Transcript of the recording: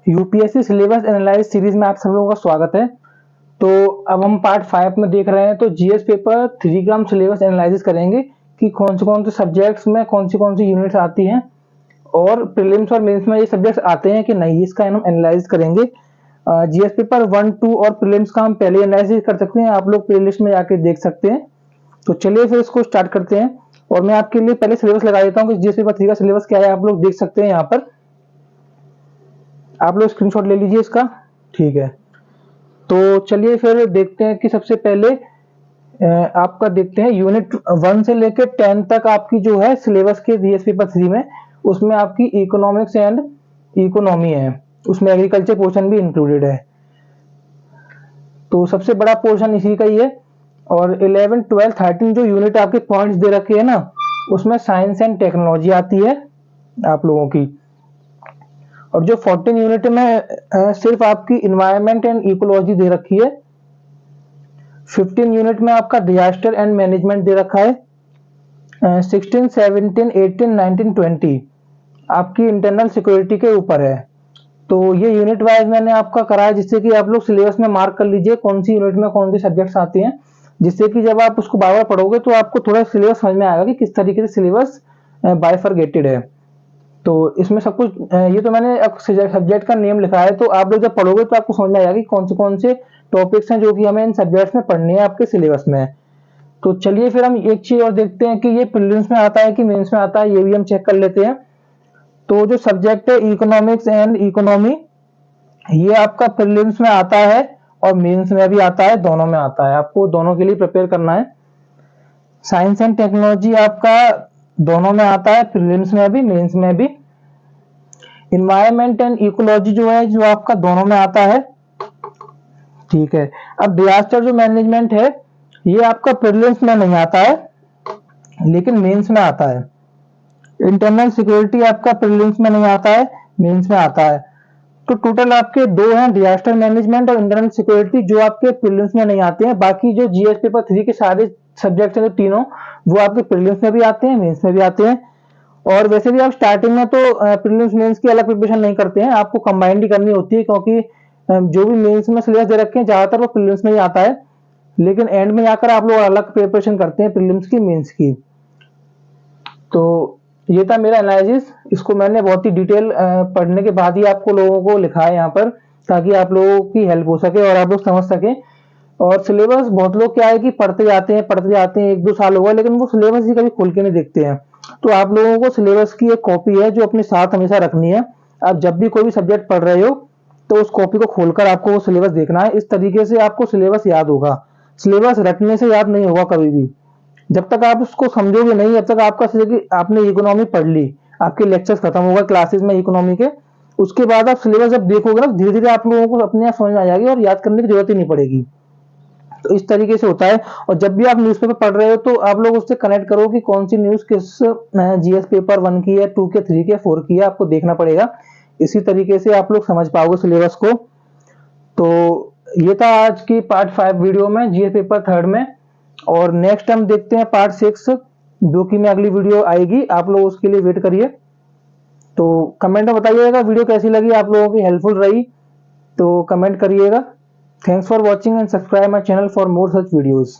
UPSC syllabus analyse series में आप सब लोगों का स्वागत है। तो अब हम पार्ट 5 में देख रहे हैं। तो जीएस पेपर 3 का हम सिलेबस एनालिसिस करेंगे कि कौन से सब्जेक्ट्स में कौन सी यूनिट्स आती हैं और प्रीलिम्स और मेंस में ये सब्जेक्ट्स आते हैं कि नहीं, इसका हम एनालाइज करेंगे। जीएस पेपर 1, 2 और प्रीलिम्स का हम पहले एनालिसिस कर सकते हैं, आप लोग प्लेलिस्ट में जाके देख सकते हैं। तो चलिए फिर इसको स्टार्ट करते हैं और मैं आपके लिए पहले सिलेबस लगा देता हूँ कि जीएस पेपर 3 का सिलेबस क्या है। आप लोग देख सकते हैं यहाँ पर, आप लोग स्क्रीनशॉट ले लीजिए इसका, ठीक है। तो चलिए फिर देखते हैं कि सबसे पहले आपका देखते हैं यूनिट 1 से लेकर 10 तक आपकी जो है सिलेबस के जीएस पेपर 3 में, उसमें आपकी इकोनॉमिक्स एंड इकोनॉमी है, उसमें एग्रीकल्चर पोर्शन भी इंक्लूडेड है। तो सबसे बड़ा पोर्शन इसी का ही है। और 11, 12, 13 जो यूनिट आपके पॉइंट्स दे रखे हैं ना, उसमें साइंस एंड टेक्नोलॉजी आती है आप लोगों की। और जो 14 यूनिट में सिर्फ आपकी इन्वायरमेंट एंड इकोलॉजी दे रखी है। 15 यूनिट में आपका डिजास्टर एंड मैनेजमेंट दे रखा है। 16, 17, 18, 19, 20 आपकी इंटरनल सिक्योरिटी के ऊपर है। तो ये यूनिट वाइज मैंने आपका करा है, जिससे कि आप लोग सिलेबस में मार्क कर लीजिए कौन सी यूनिट में कौन सी सब्जेक्ट्स आती हैं, जिससे कि जब आप उसको बार बार पढ़ोगे तो आपको थोड़ा सिलेबस समझ में आएगा कि किस तरीके से सिलेबस बाइफरगेटेड है। तो इसमें सब कुछ ये तो मैंने सब्जेक्ट का नेम लिखा है, तो आप लोग जब पढ़ोगे तो आपको समझ में आएगा कि कौन से टॉपिक्स हैं जो कि हमें इन सब्जेक्ट्स में पढ़ने हैं आपके सिलेबस में। तो चलिए फिर हम एक चीज और देखते हैं कि ये प्रीलिम्स में आता है कि मेंस में आता है, ये भी हम चेक कर लेते हैं। तो जो सब्जेक्ट है इकोनॉमिक्स एंड इकोनॉमी, ये आपका प्रीलिम्स में आता है और मेंस में भी आता है, दोनों में आता है, आपको दोनों के लिए प्रिपेयर करना है। साइंस एंड टेक्नोलॉजी आपका दोनों में आता है, प्रीलिम्स में भी मेंस में भी। इन्वायरमेंट एंड इकोलॉजी जो है जो आपका दोनों में आता है, ठीक है। अब डिजास्टर जो मैनेजमेंट है ये आपका प्रीलिम्स में नहीं आता है लेकिन मेंस में आता है। इंटरनल सिक्योरिटी आपका प्रीलिम्स में नहीं आता है, मेंस में आता है। तो टोटल आपके दो हैं, डिजास्टर मैनेजमेंट और इंटरनल सिक्योरिटी, जो आपके प्रीलिम्स में नहीं आते हैं। बाकी जो जीएस पेपर 3 के सारे सब्जेक्ट हैं तीनों, वो आपके प्रीलिम्स में भी आते हैं, मेंस में भी आते हैं। और वैसे भी आप स्टार्टिंग में तो प्रीलिम्स मेंस की अलग प्रिपरेशन नहीं करते हैं, आपको कंबाइंड ही करनी होती है, क्योंकि जो भी मेंस में सिलेबस दे रखे हैं ज्यादातर वो प्रीलिम्स में ही आता है, लेकिन एंड में जाकर आप लोग अलग प्रिपरेशन करते हैं प्रीलिम्स की, मेंस की। तो ये था मेरा एनालिसिस, इसको मैंने बहुत ही डिटेल पढ़ने के बाद ही आपको लोगों को लिखा है यहाँ पर, ताकि आप लोगों की हेल्प हो सके और आप लोग समझ सके। और सिलेबस बहुत लोग क्या है कि पढ़ते जाते हैं 1-2 साल होगा, लेकिन वो सिलेबस ही कभी खोल के नहीं देखते हैं। तो आप लोगों को सिलेबस की एक कॉपी है जो अपने साथ हमेशा रखनी है। आप जब भी कोई भी सब्जेक्ट पढ़ रहे हो तो उस कॉपी को खोलकर आपको वो सिलेबस देखना है, इस तरीके से आपको सिलेबस याद होगा। सिलेबस रटने से याद नहीं होगा कभी भी, जब तक आप उसको समझोगे नहीं, जब तक आपका आपने इकोनॉमी पढ़ ली, आपके लेक्चर्स खत्म होगा क्लासेस में इकोनॉमी के, उसके बाद आप सिलेबस जब देखोगे ना, धीरे धीरे आप लोगों को अपने आप समझ में आ जाएगी और याद करने की जरूरत ही नहीं पड़ेगी। तो इस तरीके से होता है। और जब भी आप न्यूज़पेपर पढ़ रहे हो तो आप लोग उससे कनेक्ट करो कि कौन सी न्यूज किस जीएस पेपर 1 की है, 2 के, 3 के, 4 की है, आपको देखना पड़ेगा। इसी तरीके से आप लोग समझ पाओगे सिलेबस को। तो ये था आज की पार्ट 5 वीडियो में जीएस पेपर 3 में। और नेक्स्ट हम देखते हैं पार्ट 6, जो कि में अगली वीडियो आएगी, आप लोग उसके लिए वेट करिए। तो कमेंट में बताइएगा वीडियो कैसी लगी, आप लोगों की हेल्पफुल रही तो कमेंट करिएगा। Thanks for watching and subscribe my channel for more such videos.